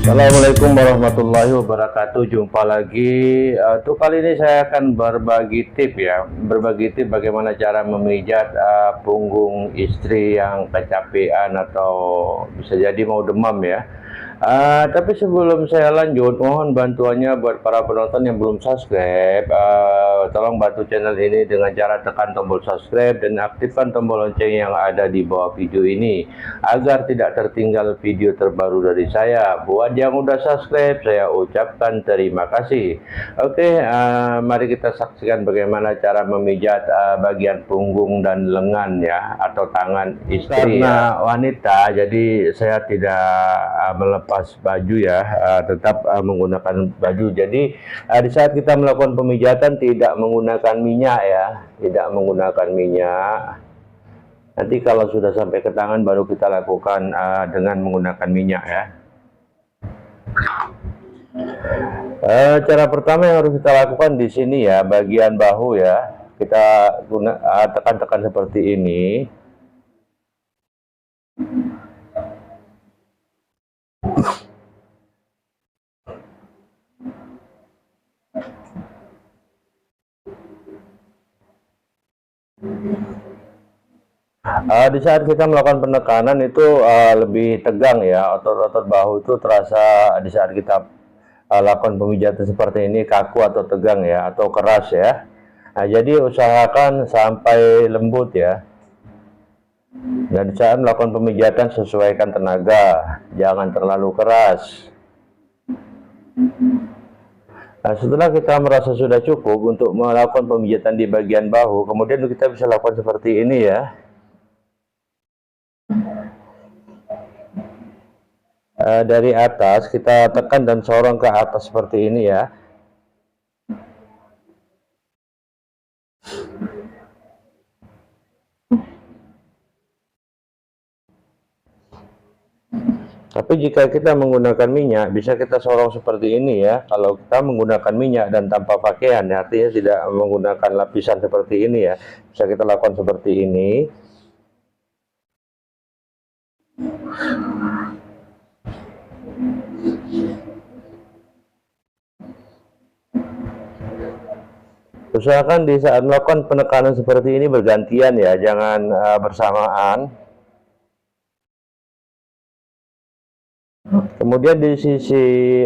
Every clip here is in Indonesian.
Assalamualaikum warahmatullahi wabarakatuh. Jumpa lagi. Untuk kali ini saya akan berbagi tip ya, berbagi tip bagaimana cara memijat punggung istri yang kecapean atau bisa jadi mau demam ya. Tapi sebelum saya lanjut, mohon bantuannya buat para penonton yang belum subscribe. Tolong bantu channel ini dengan cara tekan tombol subscribe dan aktifkan tombol lonceng yang ada di bawah video ini agar tidak tertinggal video terbaru dari saya. Buat yang udah subscribe, saya ucapkan terima kasih. Oke, mari kita saksikan bagaimana cara memijat bagian punggung dan lengan ya, atau tangan istri. Karena wanita, jadi saya tidak melepas baju ya, tetap menggunakan baju. Jadi di saat kita melakukan pemijatan tidak menggunakan minyak ya, tidak menggunakan minyak. Nanti kalau sudah sampai ke tangan baru kita lakukan dengan menggunakan minyak ya. Cara pertama yang harus kita lakukan di sini ya, bagian bahu ya, kita tekan-tekan seperti ini. Di saat kita melakukan penekanan itu lebih tegang ya, otot-otot bahu itu terasa di saat kita lakukan pemijatan seperti ini kaku atau tegang ya, atau keras ya. Nah, jadi usahakan sampai lembut ya. Dan saat melakukan pemijatan sesuaikan tenaga, jangan terlalu keras. Nah, setelah kita merasa sudah cukup untuk melakukan pemijatan di bagian bahu, kemudian kita bisa lakukan seperti ini ya. Dari atas kita tekan dan sorong ke atas seperti ini ya. Tapi jika kita menggunakan minyak, bisa kita sorong seperti ini ya. Kalau kita menggunakan minyak dan tanpa pakaian, ya, artinya tidak menggunakan lapisan seperti ini ya, bisa kita lakukan seperti ini. Usahakan di saat melakukan penekanan seperti ini bergantian ya, jangan bersamaan. Kemudian di sisi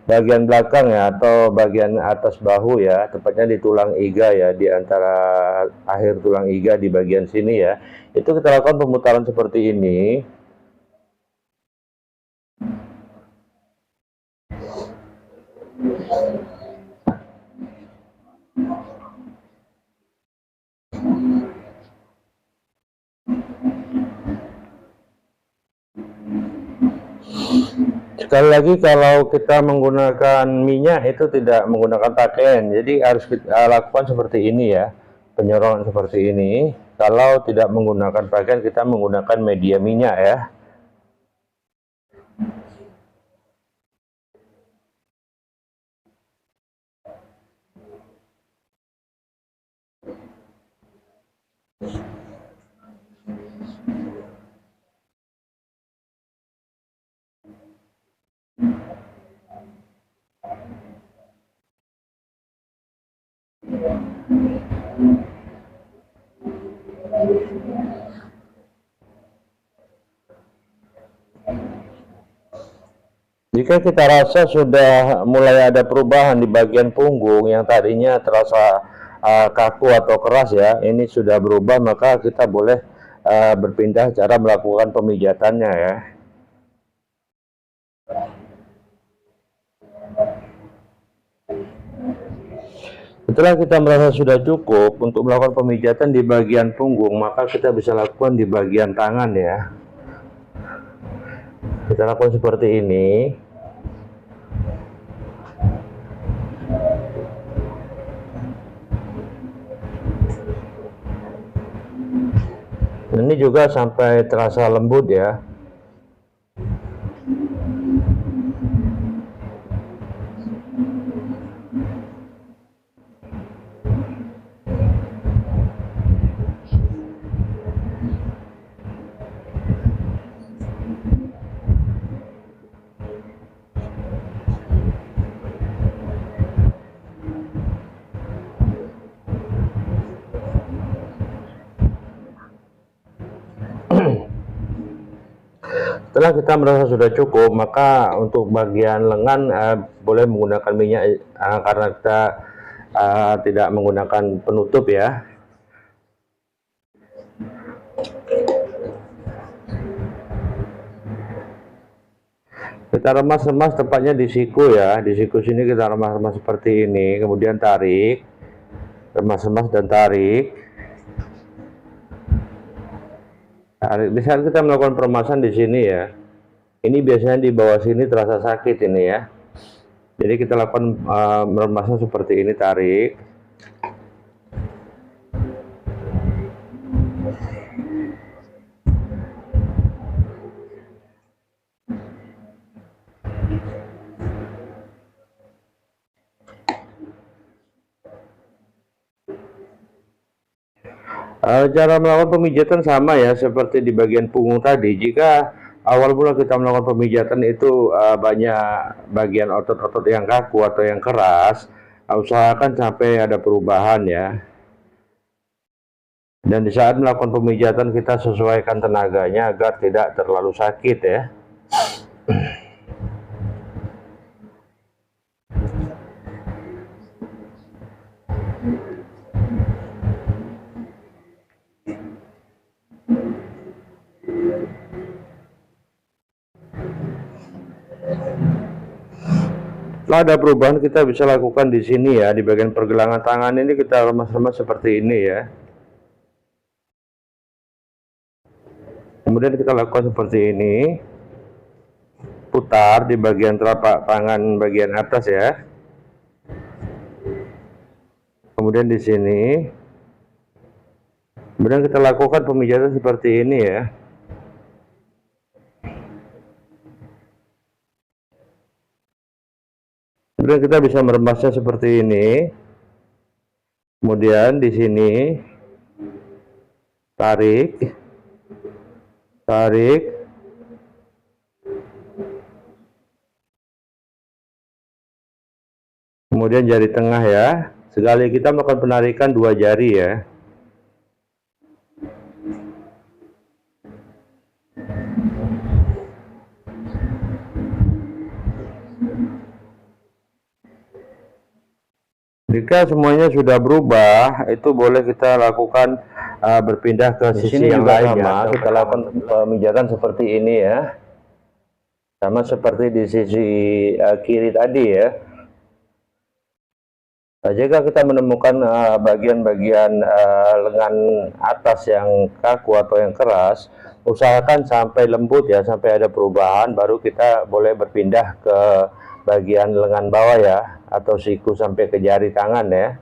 bagian belakang ya, atau bagian atas bahu ya, tepatnya di tulang iga ya, di antara akhir tulang iga di bagian sini ya, itu kita lakukan pemutaran seperti ini. Sekali lagi, kalau kita menggunakan minyak itu tidak menggunakan pakaian, jadi harus kita lakukan seperti ini ya, penyorongan seperti ini. Kalau tidak menggunakan pakaian, kita menggunakan media minyak ya. Jika kita rasa sudah mulai ada perubahan di bagian punggung yang tadinya terasa kaku atau keras ya, ini sudah berubah, maka kita boleh berpindah cara melakukan pemijatannya ya. Setelah kita merasa sudah cukup untuk melakukan pemijatan di bagian punggung, maka kita bisa lakukan di bagian tangan ya. Kita lakukan seperti ini. Ini juga sampai terasa lembut ya. Setelah kita merasa sudah cukup, maka untuk bagian lengan boleh menggunakan minyak karena kita tidak menggunakan penutup ya. Kita remas-remas tepatnya di siku ya. Di siku sini kita remas-remas seperti ini, kemudian tarik, remas-remas dan tarik. Di saat kita melakukan peremasan di sini ya, ini biasanya di bawah sini terasa sakit ini ya. Jadi kita lakukan meremasan seperti ini, tarik. Cara melakukan pemijatan sama ya seperti di bagian punggung tadi. Jika awal mula kita melakukan pemijatan itu banyak bagian otot-otot yang kaku atau yang keras, usahakan sampai ada perubahan ya. Dan di saat melakukan pemijatan kita sesuaikan tenaganya agar tidak terlalu sakit ya. Setelah ada perubahan kita bisa lakukan di sini ya, di bagian pergelangan tangan ini kita remas-remas seperti ini ya. Kemudian kita lakukan seperti ini, putar di bagian telapak tangan bagian atas ya. Kemudian di sini, kemudian kita lakukan pemijatan seperti ini ya. Kemudian kita bisa meremasnya seperti ini. Kemudian di sini tarik, tarik, kemudian jari tengah ya. Sekali kita melakukan penarikan 2 jari ya. Jika semuanya sudah berubah, itu boleh kita lakukan berpindah ke sisi yang lainnya. Kita lakukan pemijatan seperti ini ya, sama seperti di sisi kiri tadi ya. Jika kita menemukan bagian-bagian lengan atas yang kaku atau yang keras, usahakan sampai lembut ya, sampai ada perubahan, baru kita boleh berpindah ke bagian lengan bawah ya, atau siku sampai ke jari tangan ya.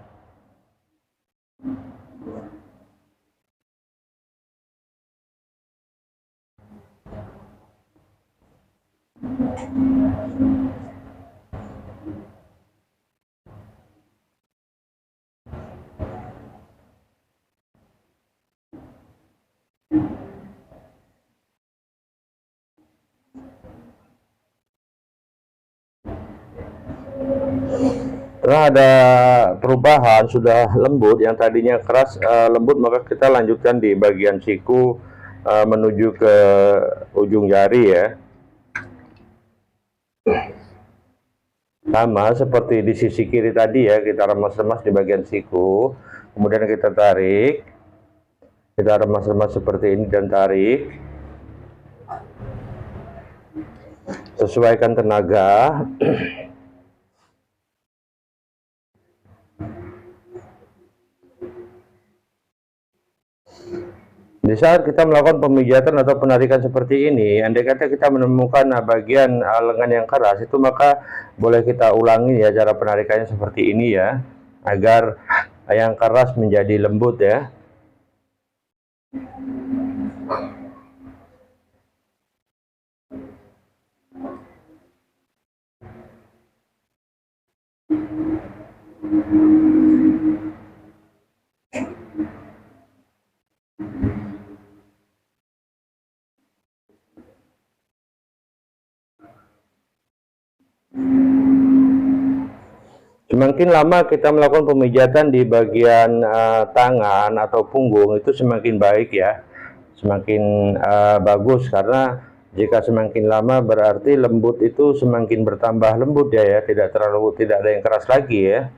Setelah ada perubahan, sudah lembut, yang tadinya keras lembut, maka kita lanjutkan di bagian siku menuju ke ujung jari ya. Sama seperti di sisi kiri tadi ya, kita remas-remas di bagian siku, kemudian kita tarik, kita remas-remas seperti ini dan tarik, sesuaikan tenaga. Di saat kita melakukan pemijatan atau penarikan seperti ini, andai kata kita menemukan bagian lengan yang keras, itu maka boleh kita ulangi ya cara penarikannya seperti ini ya, agar yang keras menjadi lembut ya. Semakin lama kita melakukan pemijatan di bagian tangan atau punggung, itu semakin baik ya, semakin bagus, karena Jika semakin lama berarti lembut itu semakin bertambah lembut ya, tidak terlalu, tidak ada yang keras lagi ya.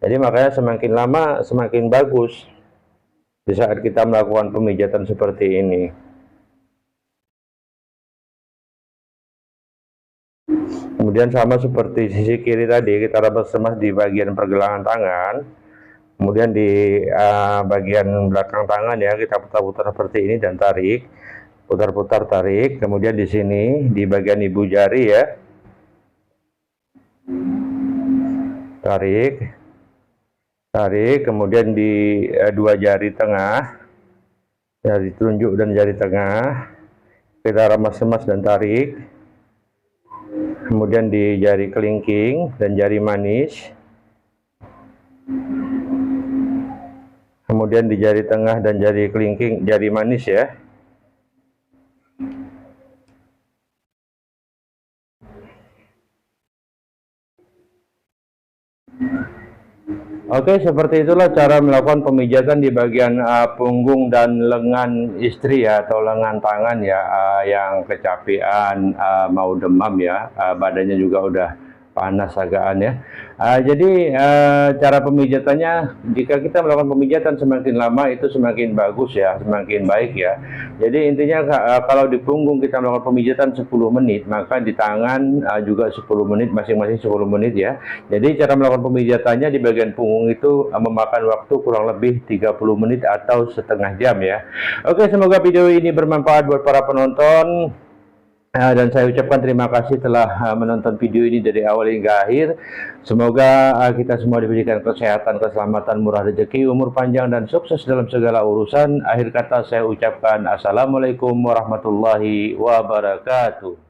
Jadi makanya semakin lama semakin bagus di saat kita melakukan pemijatan seperti ini. Kemudian sama seperti sisi kiri tadi, kita remas-remas di bagian pergelangan tangan. Kemudian di bagian belakang tangan ya, kita putar-putar seperti ini dan tarik. Putar-putar, tarik. Kemudian di sini di bagian ibu jari ya, tarik, tarik. Kemudian di dua jari tengah, jari telunjuk dan jari tengah, kita remas-remas dan tarik. Kemudian di jari kelingking dan jari manis, kemudian di jari tengah dan jari kelingking, jari manis ya. Oke, seperti itulah cara melakukan pemijatan di bagian punggung dan lengan istri ya, atau lengan tangan ya, yang kecapean, mau demam ya, badannya juga udah panas agaan ya. Jadi cara pemijatannya, jika kita melakukan pemijatan semakin lama itu semakin bagus ya, semakin baik ya. Jadi intinya kalau di punggung kita melakukan pemijatan 10 menit, maka di tangan juga 10 menit, masing-masing 10 menit ya. Jadi cara melakukan pemijatannya di bagian punggung itu memakan waktu kurang lebih 30 menit atau setengah jam ya. Oke, semoga video ini bermanfaat buat para penonton. Dan saya ucapkan terima kasih telah menonton video ini dari awal hingga akhir. Semoga kita semua diberikan kesehatan, keselamatan, murah rezeki, umur panjang, dan sukses dalam segala urusan. Akhir kata saya ucapkan Assalamualaikum warahmatullahi wabarakatuh.